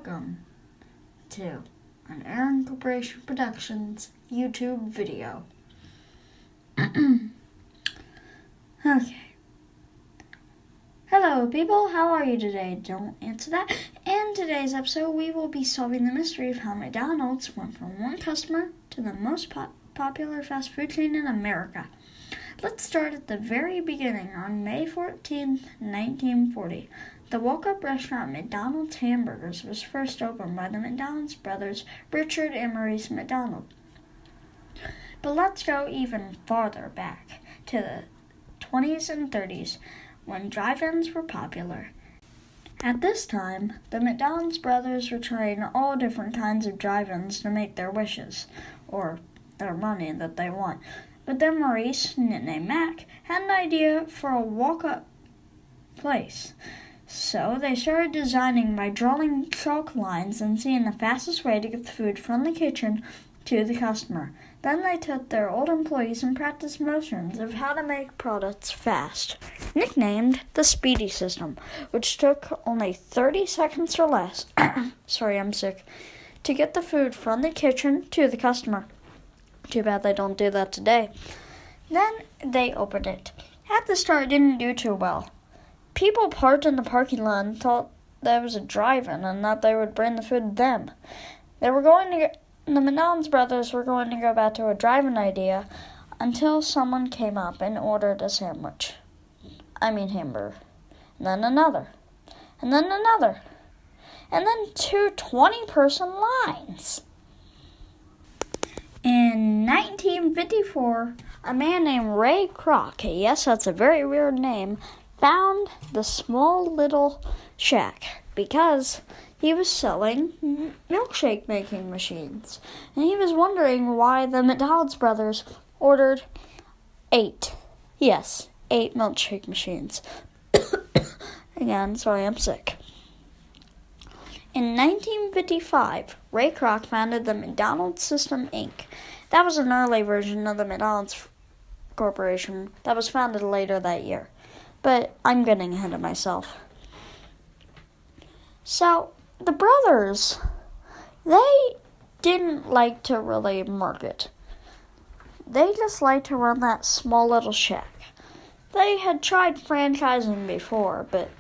Welcome to an Aaron Corporation Productions YouTube video. Okay. Hello people, how are you today? Don't answer that. In today's episode, we will be solving the mystery of how McDonald's went from one customer to the most popular fast food chain in America. Let's start at the very beginning on May 14th, 1940. The woke-up restaurant McDonald's Hamburgers was first opened by the McDonald's brothers, Richard and Maurice McDonald. But let's go even farther back to the 20s and 30s when drive-ins were popular. At this time, the McDonald's brothers were trying all different kinds of drive-ins to make their wishes, or their money that they want. But then Maurice, nicknamed Mac, had an idea for a walk-up place. So they started designing by drawing chalk lines and seeing the fastest way to get the food from the kitchen to the customer. Then they took their old employees and practiced motions of how to make products fast, nicknamed the Speedy System, which took only 30 seconds or less, sorry, I'm sick, to get the food from the kitchen to the customer. Too bad they don't do that today. Then they opened it. At the start, it didn't do too well. People parked in the parking lot and thought there was a drive-in and that they would bring the food to them. The McDonald's brothers were going to go back to a drive-in idea until someone came up and ordered a hamburger. And then another. And then another. And then two 20-person lines. In 1954, a man named Ray Kroc, yes, that's a very weird name, found the small little shack because he was selling milkshake making machines. And he was wondering why the McDonald's brothers ordered 8 milkshake machines. Again, sorry, I'm sick. In 1955, Ray Kroc founded the McDonald's System, Inc. That was an early version of the McDonald's Corporation that was founded later that year. But I'm getting ahead of myself. So, the brothers, they didn't like to really market. They just liked to run that small little shack. They had tried franchising before, but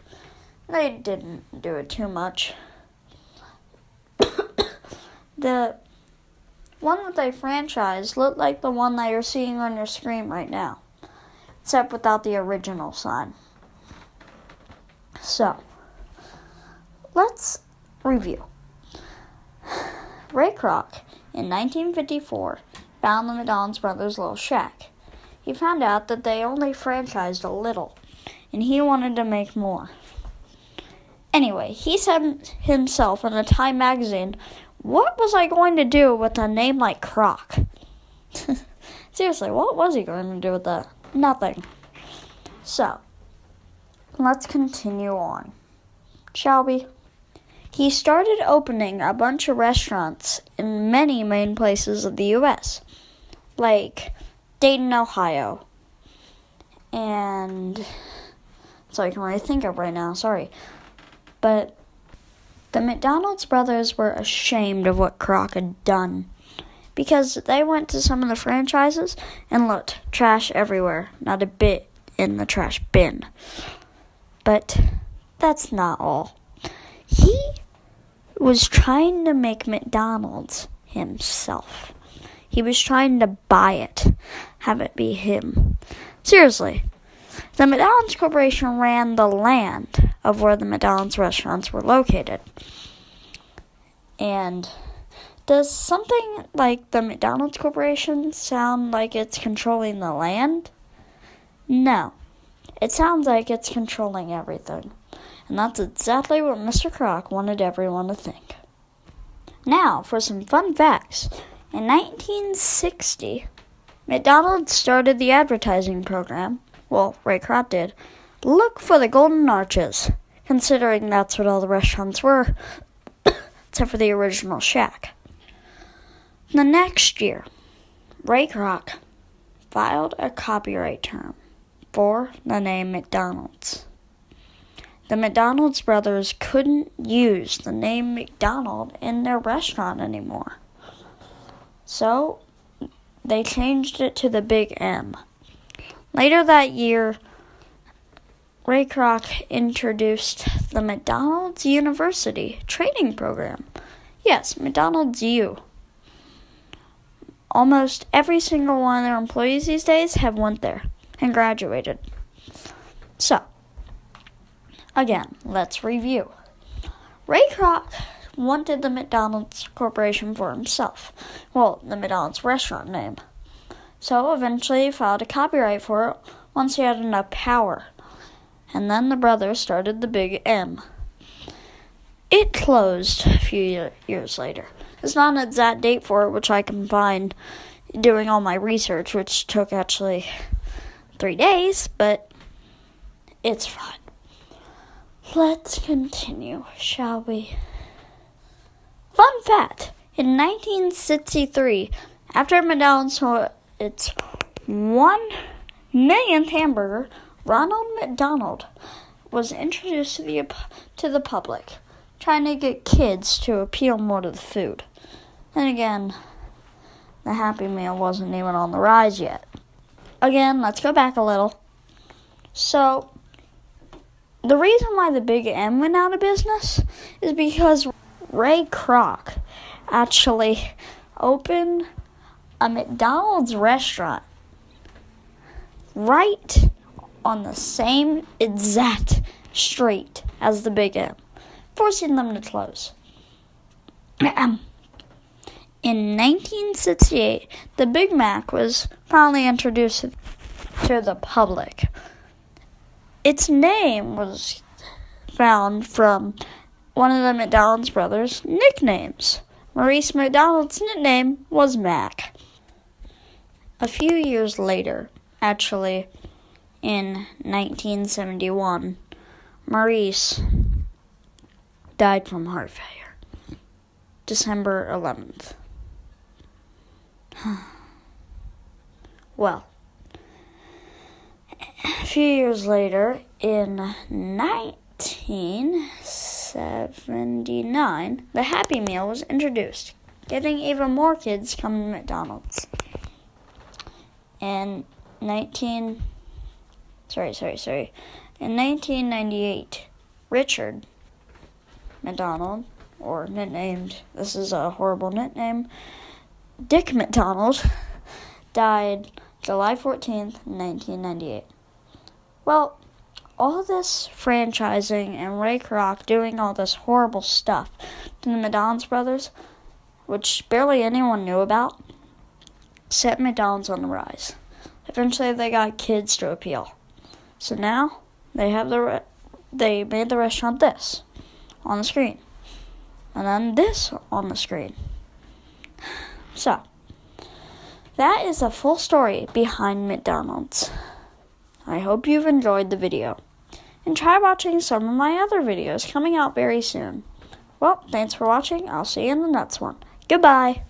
they didn't do it too much. The one that they franchised looked like the one that you're seeing on your screen right now, except without the original sign. So, let's review. Ray Kroc, in 1954, found the McDonald's brothers' little shack. He found out that they only franchised a little, and he wanted to make more. Anyway, he said himself in a Time magazine, "What was I going to do with a name like Kroc?" Seriously, what was he going to do with that? Nothing. So, let's continue on, shall we? He started opening a bunch of restaurants in many main places of the U.S., like Dayton, Ohio, and that's all I can really think of right now, sorry. But the McDonald's brothers were ashamed of what Kroc had done because they went to some of the franchises and looked, trash everywhere, not a bit in the trash bin. But that's not all. He was trying to make McDonald's himself. He was trying to buy it, have it be him. Seriously, the McDonald's Corporation ran the land of where the McDonald's restaurants were located. And does something like the McDonald's Corporation sound like it's controlling the land? No. It sounds like it's controlling everything. And that's exactly what Mr. Kroc wanted everyone to think. Now, for some fun facts. In 1960, McDonald's started the advertising program. Well, Ray Kroc did. Look for the Golden Arches, considering that's what all the restaurants were, except for the original shack. The next year, Ray Kroc filed a copyright term for the name McDonald's. the McDonald's brothers couldn't use the name McDonald in their restaurant anymore. So they changed it to the Big M. Later that year, Ray Kroc introduced the McDonald's University training program. Yes, McDonald's U. Almost every single one of their employees these days have went there and graduated. So, again, let's review. Ray Kroc wanted the McDonald's Corporation for himself. Well, the McDonald's restaurant name. So, eventually he filed a copyright for it once he had enough power. And then the brothers started the Big M. It closed a few years later. There's not an exact date for it, which I can find doing all my research, which took actually 3 days, but it's fine. Let's continue, shall we? Fun fact, in 1963, after McDonald's sold its 1 millionth hamburger, Ronald McDonald was introduced to the public, trying to get kids to appeal more to the food. Then again, the Happy Meal wasn't even on the rise yet. Again, let's go back a little. So, the reason why the Big M went out of business is because Ray Kroc actually opened a McDonald's restaurant right on the same exact street as the Big M, forcing them to close. In 1968, the Big Mac was finally introduced to the public. Its name was found from one of the McDonald's brothers' nicknames. Maurice McDonald's nickname was Mac. A few years later, actually, in 1971, Maurice died from heart failure. December 11th. Well, a few years later, in 1979, the Happy Meal was introduced, getting even more kids coming to McDonald's. In 1998, Richard McDonald, or nicknamed, this is a horrible nickname, Dick McDonald, died July 14th, 1998. Well, all this franchising and Ray Kroc doing all this horrible stuff to the McDonald's brothers, which barely anyone knew about, set McDonald's on the rise. Eventually, they got kids to appeal. So now, they made the restaurant this on the screen. And then this on the screen. So, that is a full story behind McDonald's. I hope you've enjoyed the video. And try watching some of my other videos coming out very soon. Well, thanks for watching. I'll see you in the next one. Goodbye.